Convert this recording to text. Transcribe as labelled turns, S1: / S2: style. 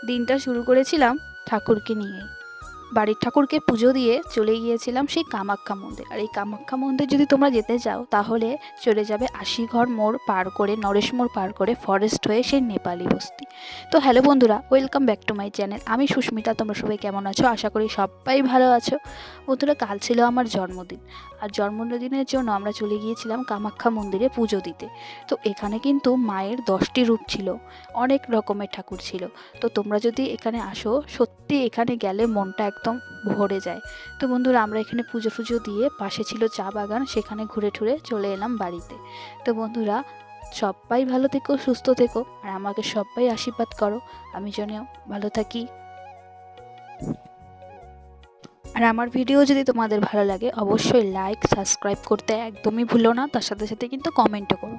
S1: দিনটা শুরু করেছিলাম ঠাকুরকে নিয়ে। বাড়ির ঠাকুরকে পুজো দিয়ে চলে গিয়েছিলাম সেই কামাখ্যা মন্দির। আর এই কামাখ্যা মন্দির যদি তোমরা যেতে চাও তাহলে চলে যাবে আশিঘর মোড় পার করে, নরেশ মোড় পার করে, ফরেস্ট হয়ে সেই নেপালি বস্তি। তো হ্যালো বন্ধুরা, welcome back to my channel. আমি সুস্মিতা, তোমরা সবাই কেমন আছো? আশা করি সবাই ভালো আছো। বন্ধুরা, কাল ছিল আমার জন্মদিন। আর জন্মদিনের জন্য আমরা চলে গিয়েছিলাম কামাখ্যা মন্দিরে পুজো দিতে। তো এখানে কিন্তু মায়ের 10টি রূপ ছিল, অনেক রকমের ঠাকুর ছিল। তো তোমরা যদি এখানে আসো, সত্যি এখানে গেলে মনটা একদম ভরে যায়। তো বন্ধুরা, আমরা এখানে পুজো ফুজো দিয়ে, পাশে ছিল চা বাগান, সেখানে ঘুরে ঠুরে চলে এলাম বাড়িতে। তো বন্ধুরা, সবাই ভালো থেকো, সুস্থ থেকো, আর আমাকে সবাই আশীর্বাদ করো আমি যেন ভালো থাকি। আর আমার ভিডিও যদি তোমাদের ভালো লাগে অবশ্যই লাইক সাবস্ক্রাইব করতে একদমই ভুলো না, তার সাথে সাথে কিন্তু কমেন্টও করো।